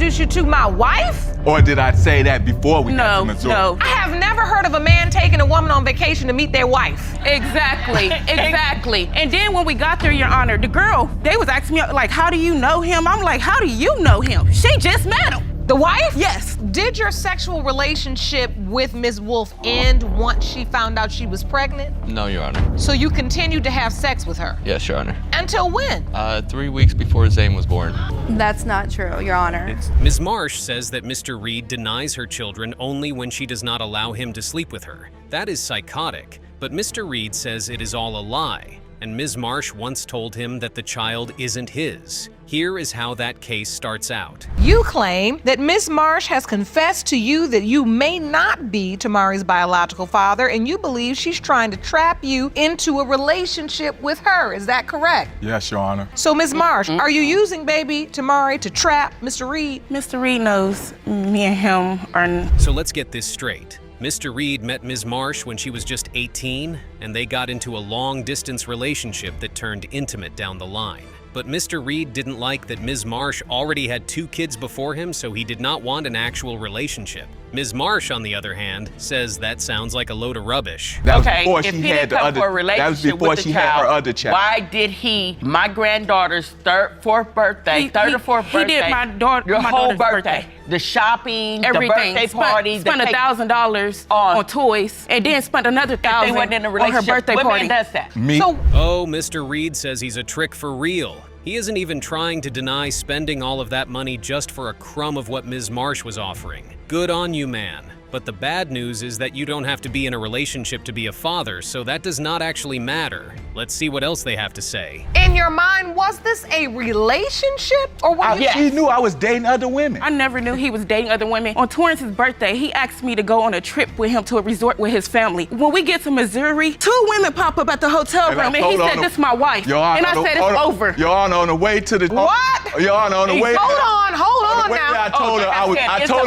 introduce you to my wife? Or did I say that before we got to Missouri? No. I have never heard of a man taking a woman on vacation to meet their wife. Exactly, exactly. And then when we got there, Your Honor, the girl, they was asking me, like, how do you know him? I'm like, how do you know him? She just met him. The wife? Yes. Did your sexual relationship with Ms. Wolf end once she found out she was pregnant? No, Your Honor. So you continued to have sex with her? Yes, Your Honor. Until when? 3 weeks before Zane was born. That's not true, Your Honor. Ms. Marsh says that Mr. Reed denies her children only when she does not allow him to sleep with her. That is psychotic, but Mr. Reed says it is all a lie, and Ms. Marsh once told him that the child isn't his. Here is how that case starts out. You claim that Ms. Marsh has confessed to you that you may not be Tamari's biological father, and you believe she's trying to trap you into a relationship with her. Is that correct? Yes, Your Honor. So, Ms. Marsh, are you using baby Tamari to trap Mr. Reed? Mr. Reed knows me and him are... So let's get this straight. Mr. Reed met Ms. Marsh when she was just 18, and they got into a long-distance relationship that turned intimate down the line. But Mr. Reed didn't like that Ms. Marsh already had 2 kids before him, so he did not want an actual relationship. Ms. Marsh, on the other hand, says that sounds like a load of rubbish. That was Okay, before if she he had didn't the come other. for a relationship That was before with the she had her child, other child. Why did he, my granddaughter's fourth birthday, third or fourth birthday? He did my daughter, your my whole daughter's birthday, the shopping, everything. the birthday party, Spent $1,000 on toys, and then spent another They $1,000 wasn't in a on her relationship. birthday What party. man does that? Me? So, Oh, Mr. Reed says he's a trick for real. He isn't even trying to deny spending all of that money just for a crumb of what Ms. Marsh was offering. Good on you, man. But the bad news is that you don't have to be in a relationship to be a father, so that does not actually matter. Let's see what else they have to say. in your mind, was this a relationship? Or was She knew I was dating other women. I never knew he was dating other women. On Torrance's birthday, he asked me to go on a trip with him to a resort with his family. When we get to Missouri, 2 women pop up at the hotel room, and he said, this is my wife. Your Honor, And I said, it's over. Your Honor, on the way to the... What? Your Honor, on the way... Hold on Wait, now. I told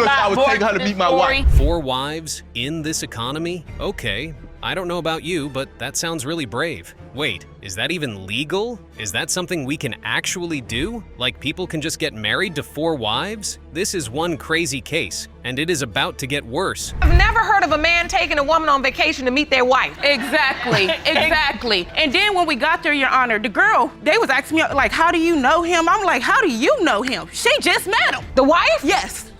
her I was taking her to meet my wife. 4 wives in this economy? Okay. I don't know about you, but that sounds really brave. Wait, is that even legal? Is that something we can actually do? Like people can just get married to 4 wives? This is one crazy case, and it is about to get worse. I've never heard of a man taking a woman on vacation to meet their wife. Exactly, exactly. And then when we got there, Your Honor, the girl, they was asking me, like, how do you know him? I'm like, how do you know him? She just met him. The wife? Yes.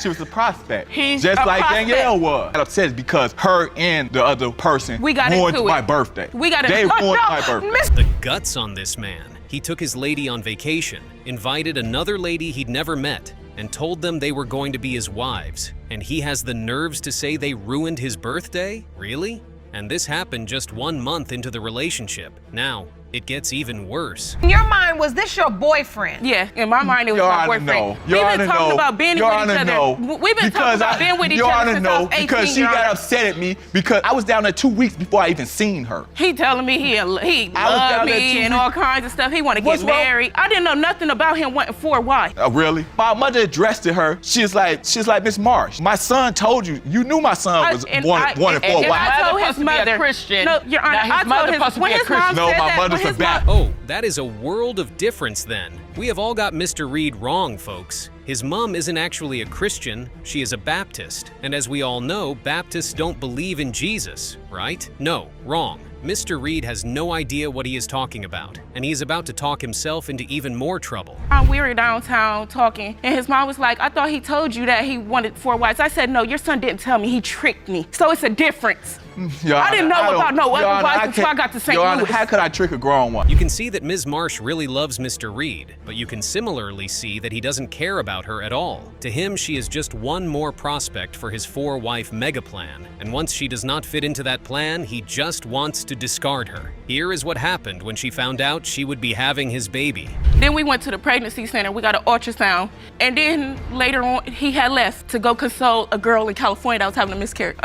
She was a prospect. He's just a like prospect. Danielle was. I'm upset because her and the other person We got ruined into it. my birthday. We got They into it. ruined No, my birthday. Miss- The guts on this man. He took his lady on vacation, invited another lady he'd never met, and told them they were going to be his wives. And he has the nerves to say they ruined his birthday? Really? And this happened just 1 month into the relationship. Now, it gets even worse. In your mind, was this your boyfriend? Yeah, in my mind, it was Your my Honor, boyfriend. no. We've been talking about being with each other. No. We've been talking about being with each Your other Honor, since I no, was 18, because she Your got Honor. upset at me because I was down there 2 weeks before I even seen her. He telling me he down loved there me 2 and all kinds of stuff. He want to What's get wrong? married. I didn't know nothing about him wanting 4 wives. Really? My mother addressed to her. She's like, Miss Marsh, my son told you. You knew my son was wanted 4 and wives. I told his supposed to be a mother. Christian. No, Your Honor, Now, his I told mother his supposed to when be a his mom Christian. No, said my that, mother's when a his Baptist. mom- Oh, that is a world of difference then. We have all got Mr. Reed wrong, folks. His mom isn't actually a Christian, she is a Baptist. And as we all know, Baptists don't believe in Jesus, right? No, wrong. Mr. Reed has no idea what he is talking about, and he is about to talk himself into even more trouble. We were downtown talking, and his mom was like, I thought he told you that he wanted 4 wives. I said, no, your son didn't tell me. He tricked me. So it's a difference. Your I didn't know Honor, about no Your other Honor, wives until I can't- got to St. Your Honor, Louis. how could I trick a grown one? You can see that Ms. Marsh really loves Mr. Reed, but you can similarly see that he doesn't care about her at all. To him, she is just one more prospect for his 4-wife mega plan, and once she does not fit into that plan, he just wants to discard her. Here is what happened when she found out she would be having his baby. Then we went to the pregnancy center. We got an ultrasound. And then later on, he had left to go console a girl in California that was having a miscarriage.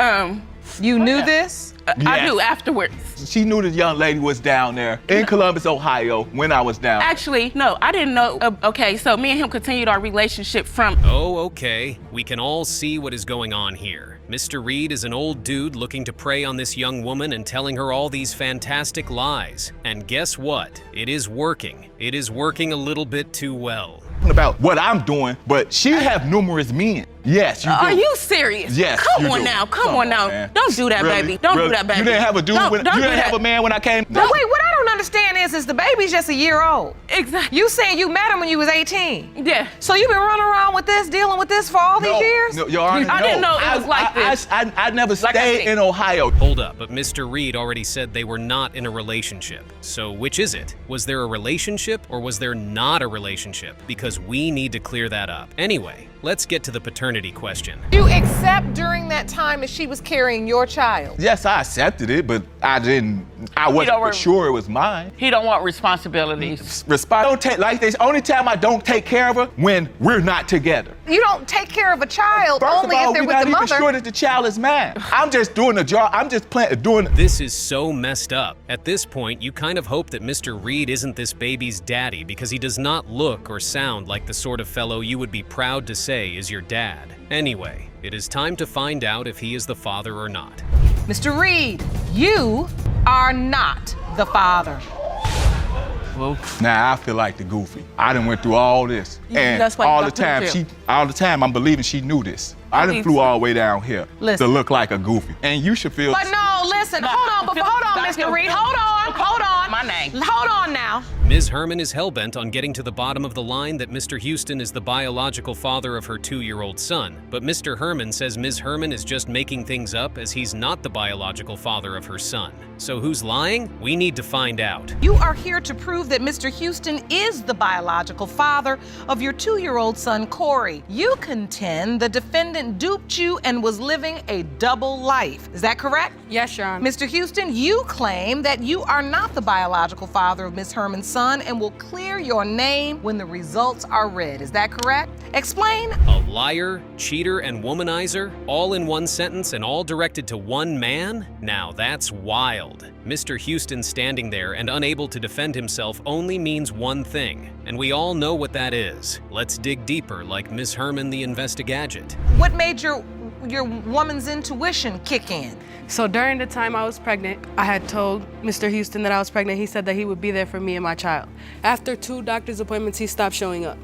You knew this? I Yes. knew afterwards. She knew the young lady was down there in Columbus, Ohio, when I was down. Actually, no, I didn't know. Okay, so me and him continued our relationship from... Oh, okay. We can all see what is going on here. Mr. Reed is an old dude looking to prey on this young woman and telling her all these fantastic lies. And guess what? It is working. It is working a little bit too well. about what I'm doing, but she have numerous men. Yes, you do. Are you serious? Yes, Come you on do. now. Come on now. Man. Don't do that, Really? baby. Don't Really? do that, baby. You didn't have a dude when you didn't have a man when I came? But wait, what I don't understand is the baby's just a year old. Exactly. You saying you met him when you was 18. Yeah. So you've been running around with this, dealing with this for all these years? No, Your Honor, I didn't know it was like this. I never Like I stayed said. in Ohio. Hold up, but Mr. Reed already said they were not in a relationship. So which is it? Was there a relationship or was there not a relationship? Because we need to clear that up. Anyway, let's get to the paternity question. You accept during that time that she was carrying your child? Yes, I accepted it, but I wasn't for sure it was mine. He don't want responsibilities. Don't take, like this, only time I don't take care of her when we're not together. You don't take care of a child First only of all, if they're we're with not the even mother. sure that the child is mine. I'm just doing the job. I'm just doing. This is so messed up. At this point, you kind of hope that Mr. Reed isn't this baby's daddy because he does not look or sound like the sort of fellow you would be proud to say is your dad. Anyway, it is time to find out if he is the father or not. Mr. Reed, you are not the father. Now I feel like the goofy. I done went through all this, and that's why you all got the time put in all the time I'm believing she knew this. I done think flew so. all the way down here Listen. to look like a goofy, and you should feel. But no, listen, hold on, Mr. Reed, hold on. My name. Hold on now. Ms. Herman is hellbent on getting to the bottom of the line that Mr. Houston is the biological father of her 2-year-old son, but Mr. Herman says Ms. Herman is just making things up as he's not the biological father of her son. So who's lying? We need to find out. You are here to prove that Mr. Houston is the biological father of your 2-year-old son, Corey. You contend the defendant duped you and was living a double life. Is that correct? Yes, Your Honor. Mr. Houston, you claim that you are not the biological father of Ms. Herman's son and will clear your name when the results are read. Is that correct? Explain. A liar, cheater, and womanizer, all in one sentence and all directed to one man? Now that's wild. Mr. Houston standing there and unable to defend himself only means one thing, and we all know what that is. Let's dig deeper like Ms. Herman the Investigadget. What made your woman's intuition kick in? So during the time I was pregnant, I had told Mr. Houston that I was pregnant. He said that he would be there for me and my child. After 2 doctor's appointments, he stopped showing up.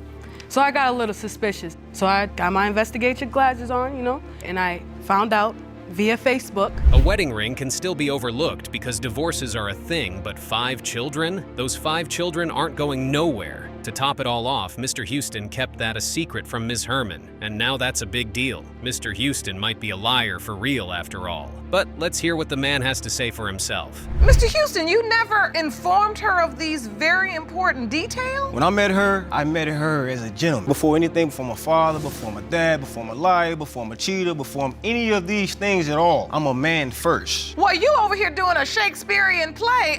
So I got a little suspicious. So I got my investigation glasses on, and I found out via Facebook. A wedding ring can still be overlooked because divorces are a thing, but 5 children? Those 5 children aren't going nowhere. To top it all off, Mr. Houston kept that a secret from Ms. Herman, and now that's a big deal. Mr. Houston might be a liar for real after all. But let's hear what the man has to say for himself. Mr. Houston, you never informed her of these very important details? When I met her as a gentleman. Before anything, before my father, before my dad, before my liar, before my cheater, before any of these things at all. I'm a man first. Well, you over here doing a Shakespearean play.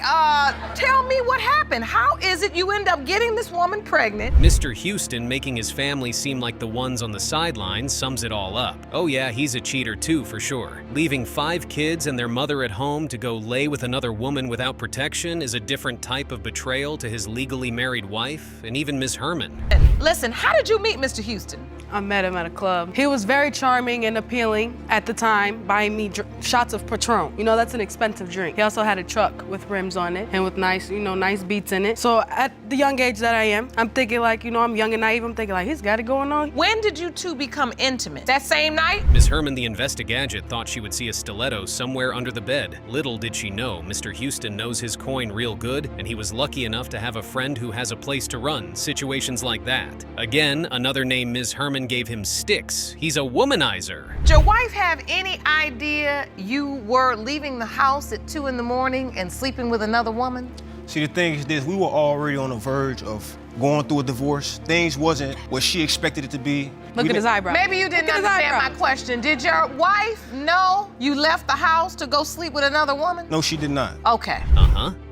Tell me what happened. How is it you end up getting this woman pregnant? Mr. Houston making his family seem like the ones on the sidelines sums it all up. Oh yeah, he's a cheater too, for sure. Leaving 5 kids and their mother at home to go lay with another woman without protection is a different type of betrayal to his legally married wife, and even Ms. Herman. Listen, how did you meet Mr. Houston? I met him at a club. He was very charming and appealing at the time, buying me shots of Patron. That's an expensive drink. He also had a truck with rims on it and with nice, nice beats in it. So at the young age that I am, I'm thinking like, I'm young and naive. I'm thinking like, he's got it going on. When did you two become intimate? That same night? Ms. Herman the Investigadget thought she would see a stiletto somewhere under the bed. Little did she know, Mr. Houston knows his coin real good, and he was lucky enough to have a friend who has a place to run situations like that. Again, another name Ms. Herman gave him sticks. He's a womanizer. Did your wife have any idea you were leaving the house at 2 in the morning and sleeping with another woman? See, the thing is this, we were already on the verge of going through a divorce. Things wasn't what she expected it to be. Look at his eyebrows. Maybe you didn't understand my question. Did your wife know you left the house to go sleep with another woman? No, she did not. Okay.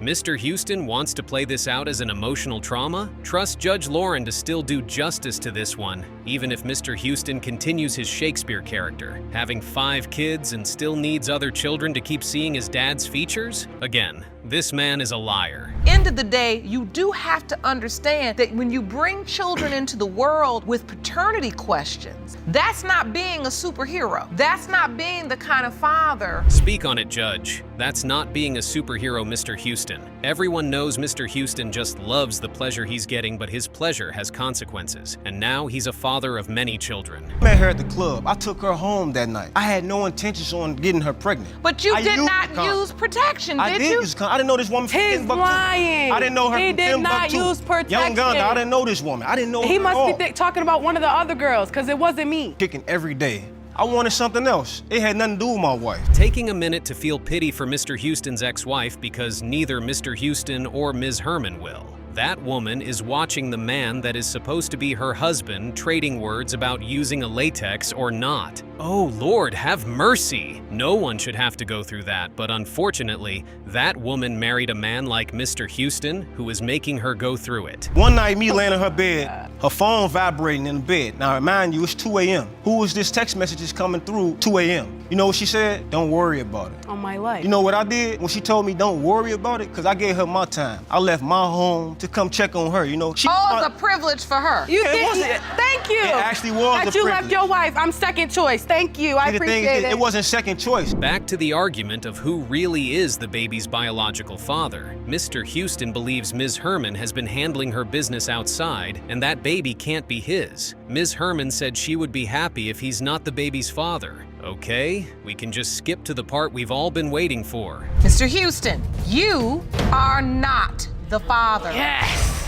Mr. Houston wants to play this out as an emotional trauma? Trust Judge Lauren to still do justice to this one, even if Mr. Houston continues his Shakespeare character, having 5 kids and still needs other children to keep seeing his dad's features? Again, This man is a liar. End of the day, you do have to understand that when you bring children into the world with paternity questions, that's not being a superhero. That's not being the kind of father. Speak on it, Judge. That's not being a superhero, Mr. Houston. Everyone knows Mr. Houston just loves the pleasure he's getting, but his pleasure has consequences. And now he's a father of many children. I met her at the club. I took her home that night. I had no intentions on getting her pregnant. But you did not use protection, did you? I didn't know this woman from He's Timbuktu. lying. I didn't know her He from did not Timbuktu. use protection. Young gun, I didn't know this woman. I didn't know He her at all. must be talking about one of the other girls, because it wasn't me. Kicking every day. I wanted something else. It had nothing to do with my wife. Taking a minute to feel pity for Mr. Houston's ex-wife because neither Mr. Houston or Ms. Herman will. That woman is watching the man that is supposed to be her husband trading words about using a latex or not. Oh Lord, have mercy. No one should have to go through that, but unfortunately, that woman married a man like Mr. Houston who is making her go through it. One night, me laying in her bed, her phone vibrating in the bed. Now, mind you, it's 2 a.m. Who was this text messages coming through 2 a.m.? You know what she said? Don't worry about it. On my life. You know what I did when she told me don't worry about it? Because I gave her my time. I left my home to come check on her, you know. She It's a privilege for her. You It did. wasn't- Thank you. It actually was That a you left privilege. your wife. I'm second choice. Thank you. I See, the thing appreciate is, it. it wasn't second choice. Back to the argument of who really is the baby's biological father. Mr. Houston believes Ms. Herman has been handling her business outside, and that baby can't be his. Ms. Herman said she would be happy if he's not the baby's father. Okay, we can just skip to the part we've all been waiting for. Mr. Houston, you are not the father. Yes.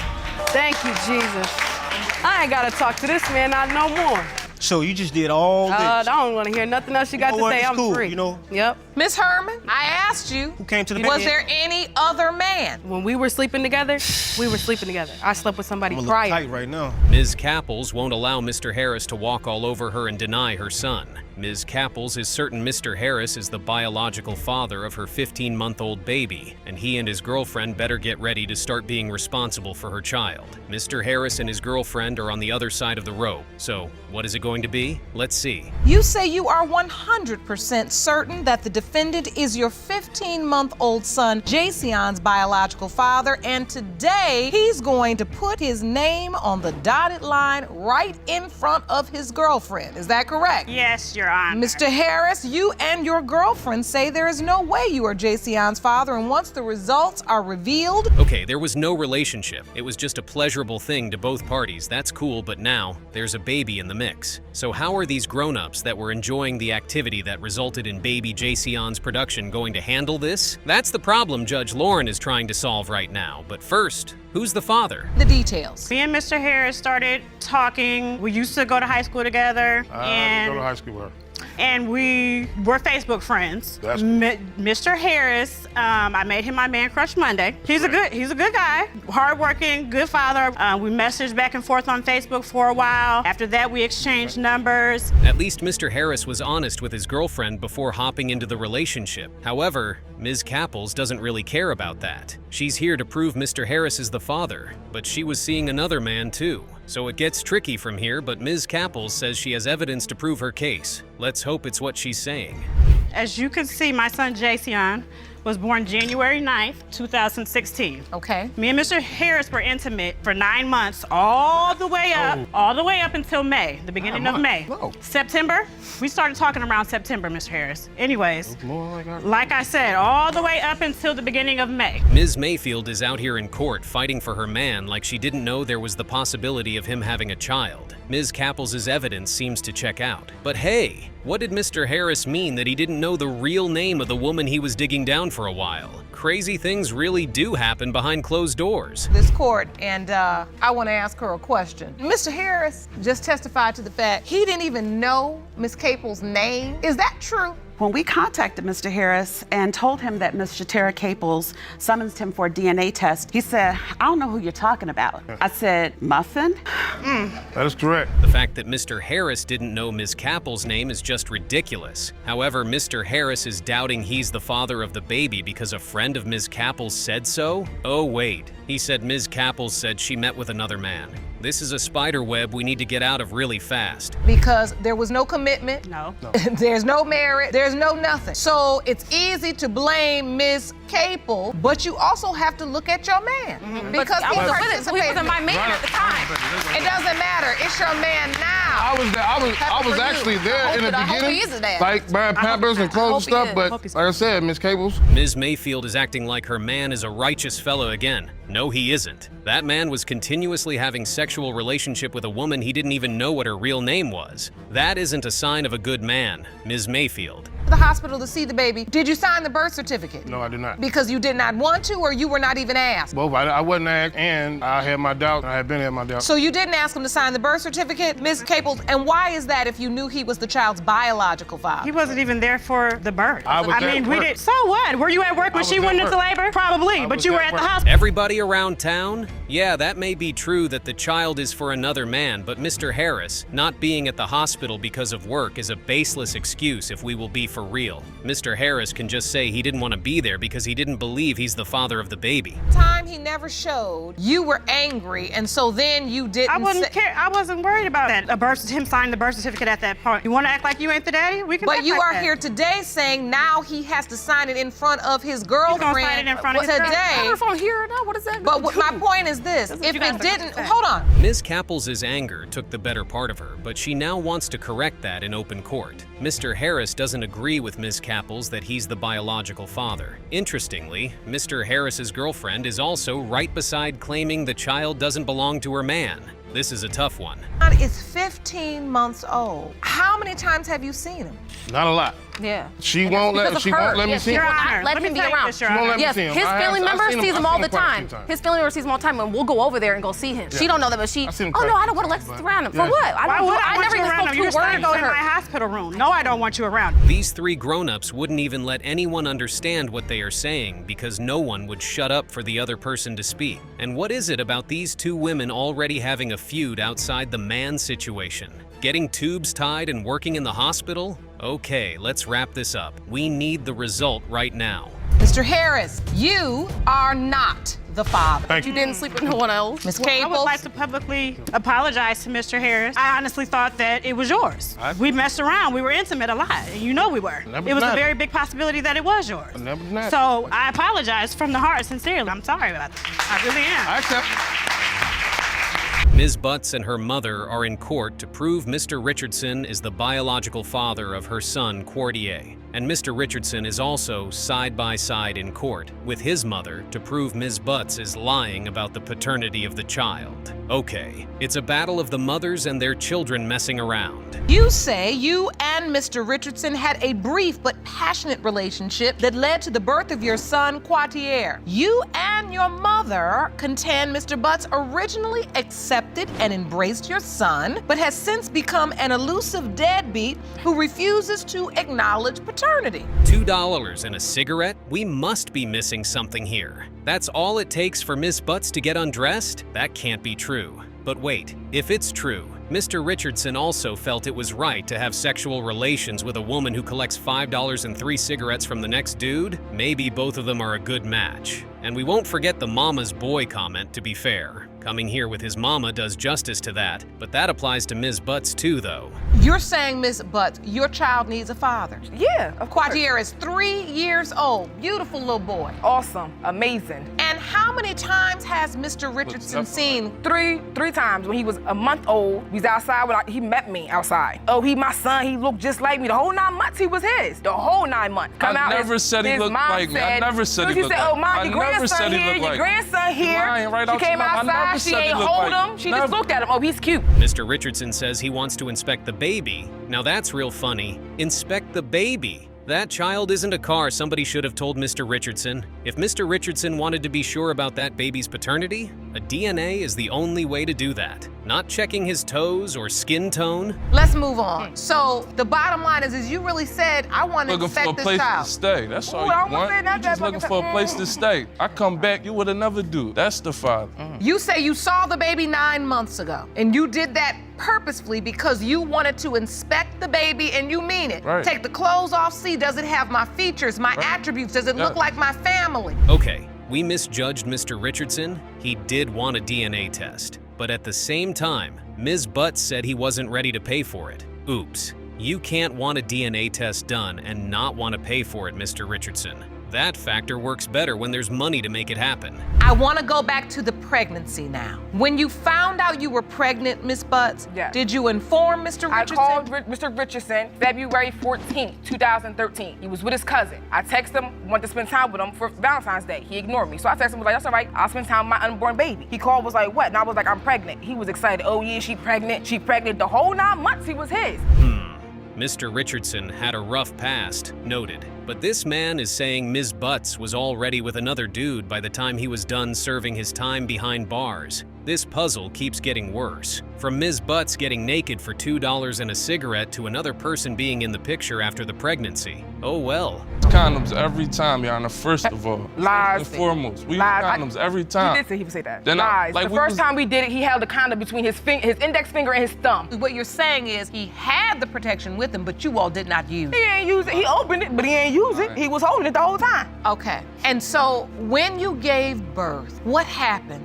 Thank you, Jesus. I ain't got to talk to this man not no more. So you just did all this. I don't want to hear nothing else you got know to what? say. It's I'm cool, free. you know? Yep. Miss Herman, I asked you, Who came to the was bed? there any other man? When we were sleeping together, we were sleeping together. I slept with somebody I'm a little prior. tight right now. Ms. Capples won't allow Mr. Harris to walk all over her and deny her son. Ms. Capples is certain Mr. Harris is the biological father of her 15-month-old baby, and he and his girlfriend better get ready to start being responsible for her child. Mr. Harris and his girlfriend are on the other side of the rope, so what is it going to be? Let's see. You say you are 100% certain that the defendant is your 15-month-old son, Jasion's biological father, and today he's going to put his name on the dotted line right in front of his girlfriend. Is that correct? Yes, Your Honor. Mr. Harris, you and your girlfriend say there is no way you are Jasion's father, and once the results are revealed... Okay, there was no relationship. It was just a pleasurable thing to both parties. That's cool, but now there's a baby in the mix. So how are these grown-ups that were enjoying the activity that resulted in baby Jasion's production going to handle this? That's the problem Judge Lauren is trying to solve right now. But first, who's the father? The details. Me and Mr. Harris started talking. We used to go to high school together. I didn't go to high school with her. And we were Facebook friends. That's Mr. Harris, I made him my man crush Monday. He's a good guy, hardworking, good father. We messaged back and forth on Facebook for a while. After that, we exchanged numbers. At least Mr. Harris was honest with his girlfriend before hopping into the relationship. However, Ms. Capples doesn't really care about that. She's here to prove Mr. Harris is the father, but she was seeing another man too. So it gets tricky from here, but Ms. Capples says she has evidence to prove her case. Let's hope it's what she's saying. As you can see, my son Jason was born January 9th, 2016. Okay. Me and Mr. Harris were intimate for 9 months, all the way up until May, the beginning of May. No. September, we started talking around September, Mr. Harris. Anyways, like I said, all the way up until the beginning of May. Ms. Mayfield is out here in court fighting for her man like she didn't know there was the possibility of him having a child. Ms. Capples' evidence seems to check out. But hey, what did Mr. Harris mean that he didn't know the real name of the woman he was digging down for a while? Crazy things really do happen behind closed doors. This court, and I want to ask her a question. Mr. Harris just testified to the fact he didn't even know Miss Capel's name. Is that true? When we contacted Mr. Harris and told him that Ms. Shatera Caples summoned him for a DNA test, he said, I don't know who you're talking about. I said, Muffin? That is correct. The fact that Mr. Harris didn't know Ms. Capples' name is just ridiculous. However, Mr. Harris is doubting he's the father of the baby because a friend of Ms. Capples said so? Oh wait, he said Ms. Capples said she met with another man. This is a spider web we need to get out of really fast. Because there was no commitment. No. There's no marriage. There's no nothing. So it's easy to blame Ms. Capel, but you also have to look at your man. Because he wasn't my man at the time. It doesn't matter. It's your man now. I was there. I was actually there in the beginning, like buying Pampers and clothes and stuff. But like I said, Miss Capels. Ms. Mayfield is acting like her man is a righteous fellow again. No, he isn't. That man was continuously having sexual relationship with a woman he didn't even know what her real name was. That isn't a sign of a good man, Ms. Mayfield. The hospital to see the baby. Did you sign the birth certificate? No, I did not. Because you did not want to, or you were not even asked? Both. I wasn't asked, and I had my doubts. I had been had my doubts. So you didn't ask him to sign the birth certificate, Ms. Capel, and why is that if you knew he was the child's biological father? He wasn't even there for the birth. I mean, we did. So what? Were you at work when she went into labor? Probably, but you were at the hospital. Everybody around town? Yeah, that may be true that the child is for another man, but Mr. Harris, not being at the hospital because of work is a baseless excuse if we will be for real. Mr. Harris can just say he didn't want to be there because he didn't believe he's the father of the baby. Time he never showed, you were angry, and so then you didn't I wasn't worried about that. Him signing the birth certificate at that point. You want to act like you ain't the daddy? We can. But you are here today saying now he has to sign it in front of his girlfriend. He's gonna sign it in front of his girlfriend. Today. I don't know if I'm here or not. What is that? But my point is this: if it didn't, hold on. Ms. Capels' anger took the better part of her, but she now wants to correct that in open court. Mr. Harris doesn't agree with Ms. Capels that he's the biological father. Interestingly, Mr. Harris's girlfriend is also right beside claiming the child doesn't belong to her man. This is a tough one. Is 15 months old. How many times have you seen him? Not a lot. Yeah. She won't let me see him. Let him be around. She won't let me see him. His family member sees him all the time. His family member sees him all the time, and we'll go over there and go see him. She don't know that, but she. Oh no, I don't want Alexis around him. For what? Why would I never want you even around spoke him? 2 You're words to go to in my her. hospital room. No, I don't want you around. These three grown-ups wouldn't even let anyone understand what they are saying because no one would shut up for the other person to speak. And what is it about these two women already having a feud outside the man situation? Getting tubes tied and working in the hospital? Okay, let's wrap this up. We need the result right now. Mr. Harris, you are not the father. Thank you. You didn't sleep with no one else. Ms. I would Capel. like to publicly apologize to Mr. Harris. I honestly thought that it was yours. We messed around. We were intimate a lot. And you know we were. It was a very big possibility that it was yours. So I apologize from the heart, sincerely. I'm sorry about that. I really am. I accept. Ms. Butts and her mother are in court to prove Mr. Richardson is the biological father of her son, Quartier. And Mr. Richardson is also side by side in court with his mother to prove Ms. Butts is lying about the paternity of the child. Okay, it's a battle of the mothers and their children messing around. You say you and Mr. Richardson had a brief but passionate relationship that led to the birth of your son, Quartier. You and your mother contend Mr. Butts originally accepted and embraced your son, but has since become an elusive deadbeat who refuses to acknowledge paternity. $2 and a cigarette? We must be missing something here. That's all it takes for Miss Butts to get undressed? That can't be true. But wait, if it's true, Mr. Richardson also felt it was right to have sexual relations with a woman who collects $5 and 3 cigarettes from the next dude? Maybe both of them are a good match. And we won't forget the mama's boy comment, to be fair. Coming here with his mama does justice to that, but that applies to Ms. Butts too, though. You're saying, Ms. Butts, your child needs a father. Yeah, of course. Quartier is 3 years old. Beautiful little boy. Awesome, amazing. And how many times has Mr. Richardson seen? Three times. When he was a month old, he was outside. He met me outside. Oh, he my son. He looked just like me. The whole 9 months he was his. The whole 9 months. I never said he looked like me. I never said he looked like me. Oh, mom, your grandson here. Your grandson here. She came outside. She ain't hold him. She just looked at him. Oh, he's cute. Mr. Richardson says he wants to inspect the baby. Now that's real funny. Inspect the baby. That child isn't a car somebody should have told Mr. Richardson. If Mr. Richardson wanted to be sure about that baby's paternity, a DNA is the only way to do that. Not checking his toes or skin tone. Let's move on. So the bottom line is you really said, I want to inspect this child. Looking for a place to stay. That's all you want. You're just looking for a place to stay. I come back, you would have never do. That's the father. You say you saw the baby 9 months ago, and you did that purposefully because you wanted to inspect the baby, and you mean it. Right. Take the clothes off, see, does it have my features, my attributes? Does it look like my family? Okay, we misjudged Mr. Richardson. He did want a DNA test. But at the same time, Ms. Butts said he wasn't ready to pay for it. Oops. You can't want a DNA test done and not want to pay for it, Mr. Richardson. That factor works better when there's money to make it happen. I want to go back to the pregnancy now. When you found out you were pregnant, Miss Butts, did you inform Mr. Richardson? I called Mr. Richardson February 14th, 2013. He was with his cousin. I texted him, wanted to spend time with him for Valentine's Day. He ignored me. So I texted him, was like, that's all right, I'll spend time with my unborn baby. He called, was like, what? And I was like, I'm pregnant. He was excited. Oh yeah, she pregnant. She pregnant. The whole 9 months he was his. Mr. Richardson had a rough past, noted. But this man is saying Ms. Butts was already with another dude by the time he was done serving his time behind bars. This puzzle keeps getting worse. From Ms. Butts getting naked for $2 and a cigarette to another person being in the picture after the pregnancy. Oh well. Condoms every time, Your Honor, first of all. Lies. First and foremost. We use condoms every time. He did say he would say that. Then Lies. like, the first time we did it, he held a condom between his index finger and his thumb. What you're saying is he had the protection with him, but you all did not use it. He ain't use it. He opened it, but he ain't use it. He was holding it the whole time. Okay. And so when you gave birth, what happened?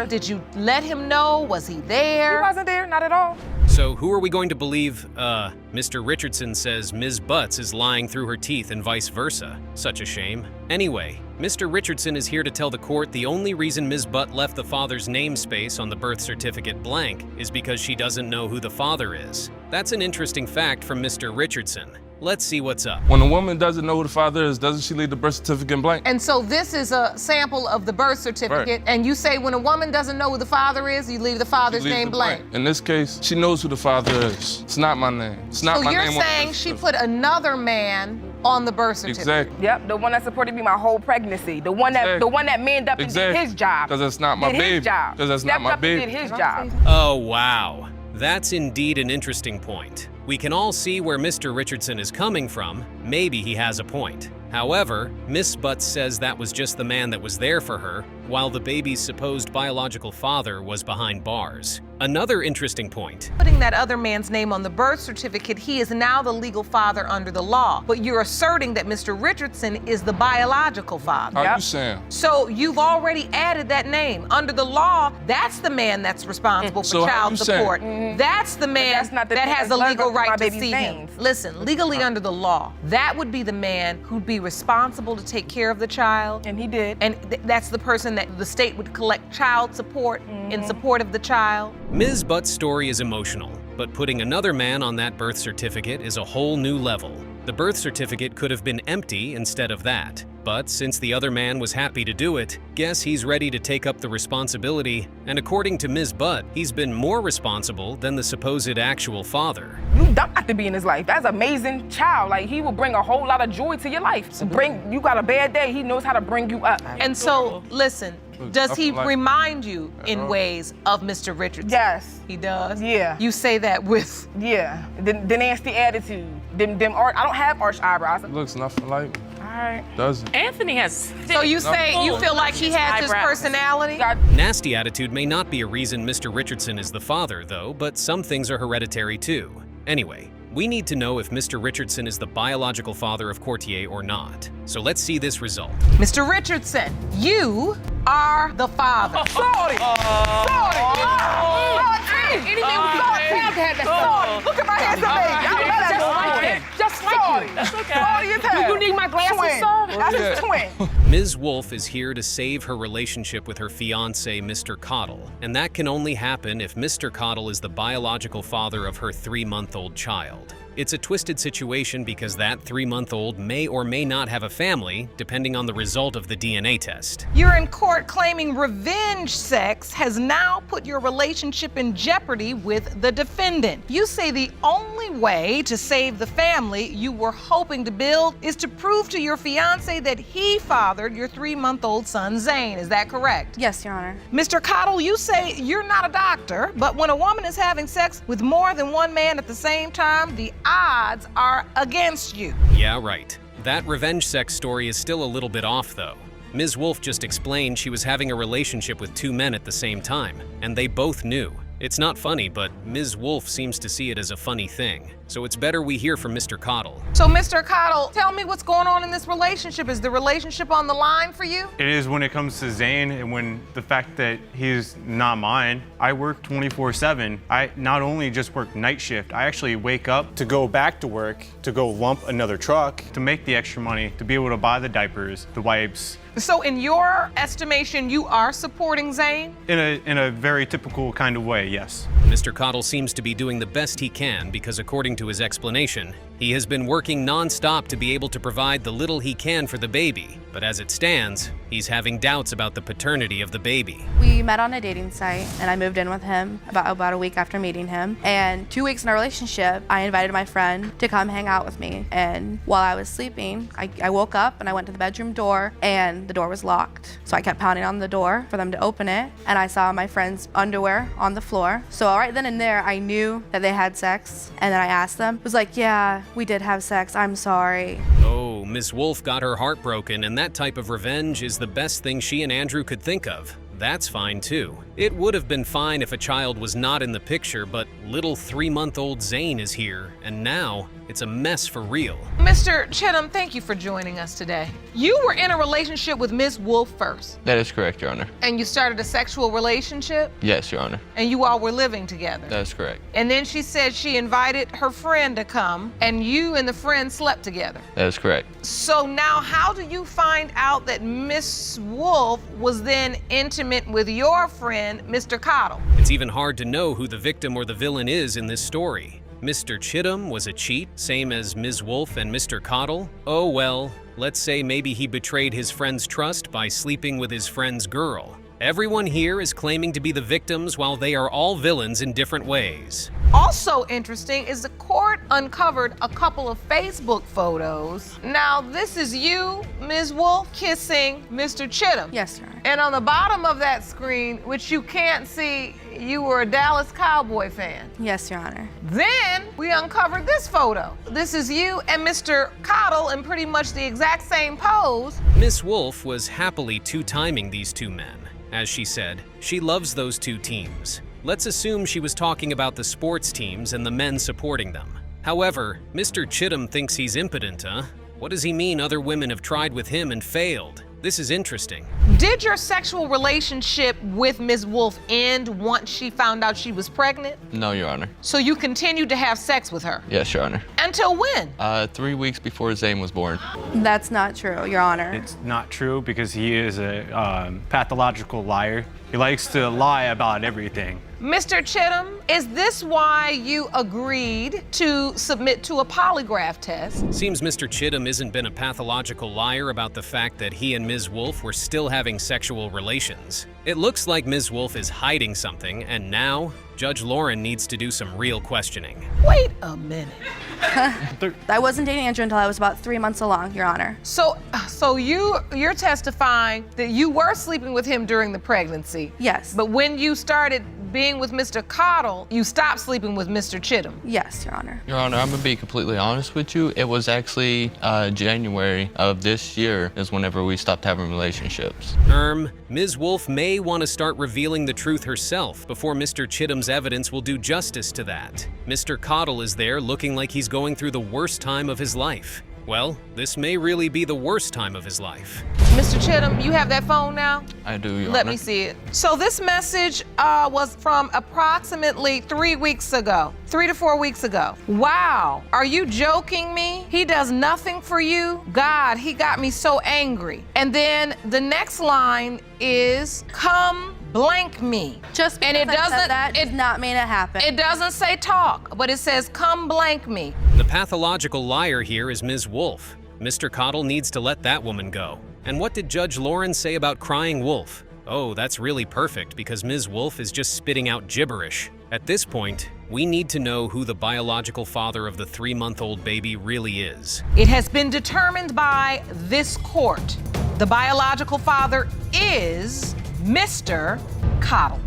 Did you let him know? Was he there? He wasn't there, not at all. So who are we going to believe? Mr. Richardson says Ms. Butts is lying through her teeth and vice versa. Such a shame. Anyway, Mr. Richardson is here to tell the court the only reason Ms. Butt left the father's namespace on the birth certificate blank is because she doesn't know who the father is. That's an interesting fact from Mr. Richardson. Let's see what's up. When a woman doesn't know who the father is, doesn't she leave the birth certificate blank? And so this is a sample of the birth certificate, and you say when a woman doesn't know who the father is, you leave the father's name blank. In this case, she knows who the father is. It's not my name. It's not my name. So you're saying she put another man on the birth certificate? Exactly. Yep, the one that supported me my whole pregnancy. The one that manned up and did his job. Because that's not my baby. Because that's not my baby. Did his job. Oh, wow. That's indeed an interesting point. We can all see where Mr. Richardson is coming from. Maybe he has a point. However, Miss Butts says that was just the man that was there for her, while the baby's supposed biological father was behind bars. Another interesting point. Putting that other man's name on the birth certificate, he is now the legal father under the law. But you're asserting that Mr. Richardson is the biological father. How you saying? So you've already added that name. Under the law, that's the man that's responsible for child support. That's the man that has a legal right to see him. Listen, legally under the law, that would be the man who'd be responsible to take care of the child. And he did. And that's the person that the state would collect child support in support of the child. Ms. Butt's story is emotional, but putting another man on that birth certificate is a whole new level. The birth certificate could have been empty instead of that. But since the other man was happy to do it, guess he's ready to take up the responsibility, and according to Ms. Butt, he's been more responsible than the supposed actual father. You don't have to be in his life. That's an amazing child. Like, he will bring a whole lot of joy to your life. You got a bad day, he knows how to bring you up. And so, listen, does he remind you in ways of Mr. Richardson? Yes. He does? Yeah. You say that with? Yeah, the nasty attitude. I don't have arched eyebrows. It looks nothing like. Alright. Doesn't. Anthony has. So you say you feel like he has his personality? Nasty attitude may not be a reason Mr. Richardson is the father, though, but some things are hereditary too. Anyway, we need to know if Mr. Richardson is the biological father of Courtier or not. So let's see this result. Mr. Richardson, you are the father. Sorry! Anything with Sorry! Look at my handsome baby! Just like you. That's okay. Do you need my glasses, sir? That's his twin. Ms. Wolf is here to save her relationship with her fiancé, Mr. Cottle, and that can only happen if Mr. Cottle is the biological father of her 3-month-old child. It's a twisted situation because that 3-month-old may or may not have a family, depending on the result of the DNA test. You're in court claiming revenge sex has now put your relationship in jeopardy with the defendant. You say the only way to save the family you were hoping to build is to prove to your fiancé that he fathered your 3-month-old son, Zane. Is that correct? Yes, Your Honor. Mr. Cottle, you say you're not a doctor, but when a woman is having sex with more than one man at the same time, the odds are against you. Yeah, right. That revenge sex story is still a little bit off, though. Ms. Wolf just explained she was having a relationship with 2 men at the same time, and they both knew. It's not funny, but Ms. Wolf seems to see it as a funny thing. so it's better we hear from Mr. Cottle. So, Mr. Cottle, tell me what's going on in this relationship. Is the relationship on the line for you? It is when it comes to Zane, and when the fact that he's not mine. I work 24/7. I not only just work night shift, I actually wake up to go back to work, to go lump another truck, to make the extra money, to be able to buy the diapers, the wipes. So in your estimation, you are supporting Zane? In a very typical kind of way, yes. Mr. Cottle seems to be doing the best he can because, according to his explanation, he has been working non-stop to be able to provide the little he can for the baby. But as it stands, he's having doubts about the paternity of the baby. We met on a dating site, and I moved in with him about a week after meeting him. And 2 weeks in our relationship, I invited my friend to come hang out with me. And while I was sleeping, I woke up and I went to the bedroom door, and the door was locked. So I kept pounding on the door for them to open it, and I saw my friend's underwear on the floor. So right then and there, I knew that they had sex, and then I asked them. It was like, yeah, we did have sex, I'm sorry. Oh, Ms. Wolf got her heart broken, and that type of revenge is the best thing she and Andrew could think of. That's fine too. It would have been fine if a child was not in the picture, but little 3-month-old Zane is here, and now it's a mess for real. Mr. Chittum, thank you for joining us today. You were in a relationship with Ms. Wolf first. That is correct, Your Honor. And you started a sexual relationship? Yes, Your Honor. And you all were living together? That is correct. And then she said she invited her friend to come, and you and the friend slept together? That is correct. So now how do you find out that Miss Wolf was then intimate with your friend, Mr. Cottle? It's even hard to know who the victim or the villain is in this story. Mr. Chittum was a cheat, same as Ms. Wolf and Mr. Cottle? Oh well, let's say maybe he betrayed his friend's trust by sleeping with his friend's girl. Everyone here is claiming to be the victims while they are all villains in different ways. Also interesting is the court uncovered a couple of Facebook photos. Now, this is you, Ms. Wolf, kissing Mr. Chittum. Yes, sir. And on the bottom of that screen, which you can't see, you were a Dallas Cowboy fan. Yes, Your Honor. Then we uncovered this photo. This is you and Mr. Cottle in pretty much the exact same pose. Miss Wolf was happily two-timing these two men. As she said, she loves those two teams. Let's assume she was talking about the sports teams and the men supporting them. However, Mr. Chittum thinks he's impotent, huh? What does he mean other women have tried with him and failed? This is interesting. Did your sexual relationship with Ms. Wolf end once she found out she was pregnant? No, Your Honor. So you continued to have sex with her? Yes, Your Honor. Until when? 3 weeks before Zane was born. That's not true, Your Honor. It's not true because he is a pathological liar. He likes to lie about everything. Mr. Chittum, is this why you agreed to submit to a polygraph test? Seems Mr. Chittum isn't been a pathological liar about the fact that he and Ms. Wolf were still having sexual relations. It looks like Ms. Wolf is hiding something, and now Judge Lauren needs to do some real questioning. Wait a minute. I wasn't dating Andrew until I was about 3 months along, Your Honor. So you're testifying that you were sleeping with him during the pregnancy? Yes. But when you started being with Mr. Cottle, you stopped sleeping with Mr. Chittum? Yes, Your Honor. Your Honor, I'm gonna be completely honest with you. It was actually January of this year is whenever we stopped having relationships. Ms. Wolf may want to start revealing the truth herself before Mr. Chittum's evidence will do justice to that. Mr. Cottle is there looking like he's going through the worst time of his life. Well, this may really be the worst time of his life. Mr. Chittum, you have that phone now? I do, Your Let Honor. me see it. So this message was from approximately 3 weeks ago, 3 to 4 weeks ago. Wow, are you joking me? He does nothing for you? God, he got me so angry. And then the next line is, come blank me. Just because I said that does not mean it happened. It doesn't say talk, but it says come blank me. The pathological liar here is Ms. Wolf. Mr. Cottle needs to let that woman go. And what did Judge Lauren say about crying wolf? Oh, that's really perfect because Ms. Wolf is just spitting out gibberish. At this point, we need to know who the biological father of the 3-month-old baby really is. It has been determined by this court. The biological father is Mr. Cottle.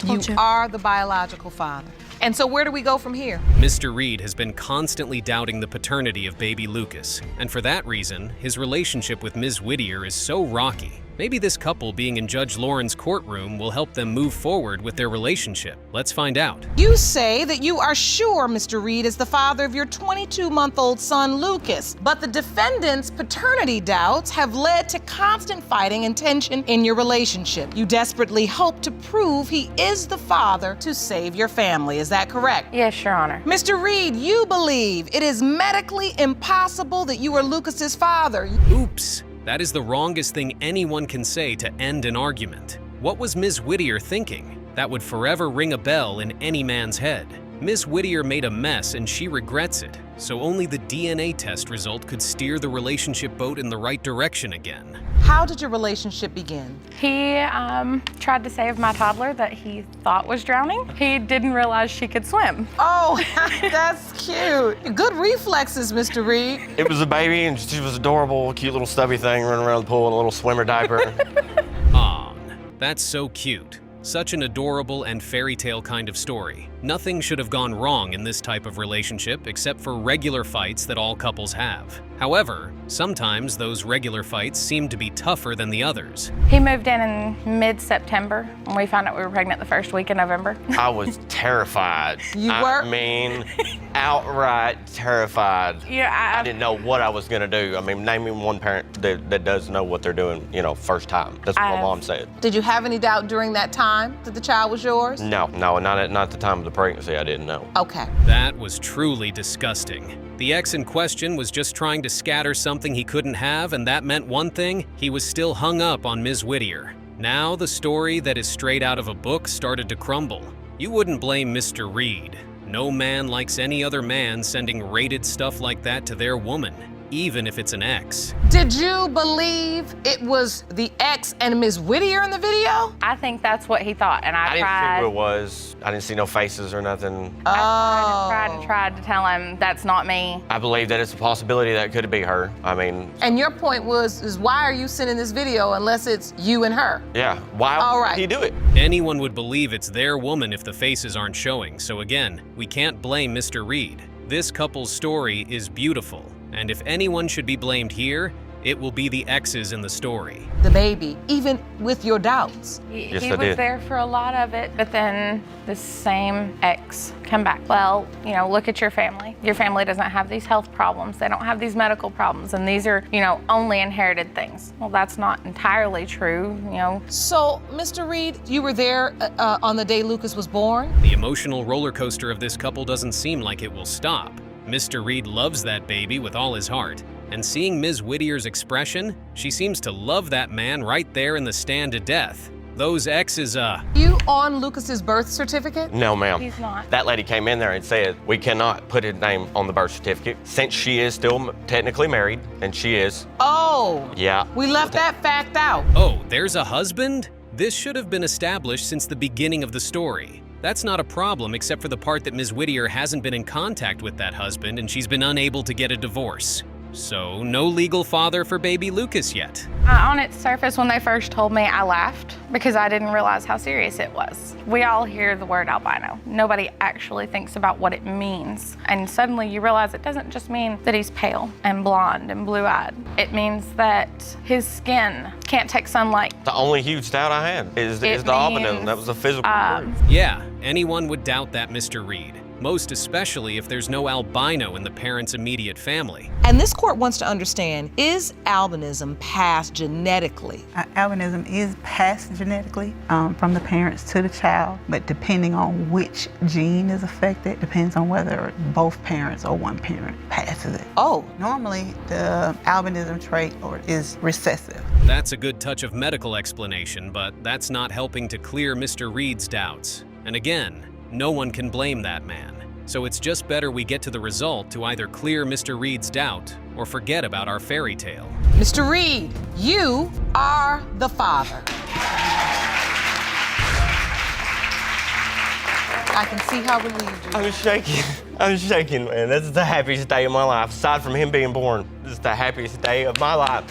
You are the biological father. And so where do we go from here? Mr. Reed has been constantly doubting the paternity of baby Lucas, and for that reason, his relationship with Ms. Whittier is so rocky. Maybe this couple being in Judge Lauren's courtroom will help them move forward with their relationship. Let's find out. You say that you are sure Mr. Reed is the father of your 22-month-old son, Lucas, but the defendant's paternity doubts have led to constant fighting and tension in your relationship. You desperately hope to prove he is the father to save your family. Is that correct? Yes, Your Honor. Mr. Reed, you believe it is medically impossible that you are Lucas's father. Oops. That is the wrongest thing anyone can say to end an argument. What was Ms. Whittier thinking? That would forever ring a bell in any man's head. Ms. Whittier made a mess and she regrets it, so only the DNA test result could steer the relationship boat in the right direction again. How did your relationship begin? He tried to save my toddler that he thought was drowning. He didn't realize she could swim. Oh, that's cute. Good reflexes, Mr. Reed. It was a baby and she was adorable, cute little stubby thing running around the pool in a little swimmer diaper. Aw, that's so cute. Such an adorable and fairy tale kind of story. Nothing should have gone wrong in this type of relationship except for regular fights that all couples have. However, sometimes those regular fights seem to be tougher than the others. He moved in mid-September, and we found out we were pregnant the first week in November. I was terrified. You were? I mean, outright terrified. Yeah, I didn't know what I was gonna do. I mean, name me one parent that does know what they're doing, first time. That's what my mom said. Did you have any doubt during that time that the child was yours? No, not at the time of the pregnancy, I didn't know. Okay. That was truly disgusting. The ex in question was just trying to scatter something he couldn't have, and that meant one thing: he was still hung up on Ms. Whittier. Now the story that is straight out of a book started to crumble. You wouldn't blame Mr. Reed. No man likes any other man sending rated stuff like that to their woman, even if it's an ex. Did you believe it was the ex and Ms. Whittier in the video? I think that's what he thought, and I didn't tried. see who it was. I didn't see no faces or nothing. I tried to tell him that's not me. I believe that it's a possibility that could be her. I mean. And your point is why are you sending this video unless it's you and her? Yeah, why would he do it? Anyone would believe it's their woman if the faces aren't showing, so again, we can't blame Mr. Reed. This couple's story is beautiful, and if anyone should be blamed here, it will be the exes in the story. The baby, even with your doubts. He was there for a lot of it, but then the same ex come back. Well, look at your family. Your family doesn't have these health problems. They don't have these medical problems, and these are, only inherited things. Well, that's not entirely true, So, Mr. Reed, you were there on the day Lucas was born? The emotional roller coaster of this couple doesn't seem like it will stop. Mr. Reed loves that baby with all his heart. And seeing Ms. Whittier's expression, she seems to love that man right there in the stand to death. Those exes, You on Lucas's birth certificate? No, ma'am. He's not. That lady came in there and said, we cannot put his name on the birth certificate since she is still technically married, and she is. Oh. Yeah. We left that fact out. Oh, there's a husband? This should have been established since the beginning of the story. That's not a problem except for the part that Ms. Whittier hasn't been in contact with that husband and she's been unable to get a divorce. So, no legal father for baby Lucas yet. On its surface, when they first told me, I laughed because I didn't realize how serious it was. We all hear the word albino. Nobody actually thinks about what it means. And suddenly you realize it doesn't just mean that he's pale and blonde and blue-eyed. It means that his skin can't take sunlight. The only huge doubt I had is the albinism. That was a physical proof. Yeah, anyone would doubt that, Mr. Reed. Most especially if there's no albino in the parent's immediate family. And this court wants to understand, is albinism passed genetically? Albinism is passed genetically from the parents to the child, but depending on which gene is affected, depends on whether both parents or one parent passes it. Oh. Normally, the albinism trait is recessive. That's a good touch of medical explanation, but that's not helping to clear Mr. Reed's doubts. And again, no one can blame that man. So it's just better we get to the result to either clear Mr. Reed's doubt or forget about our fairy tale. Mr. Reed, you are the father. I can see how relieved you are. I'm shaking. I'm shaking, man. This is the happiest day of my life. Aside from him being born, this is the happiest day of my life.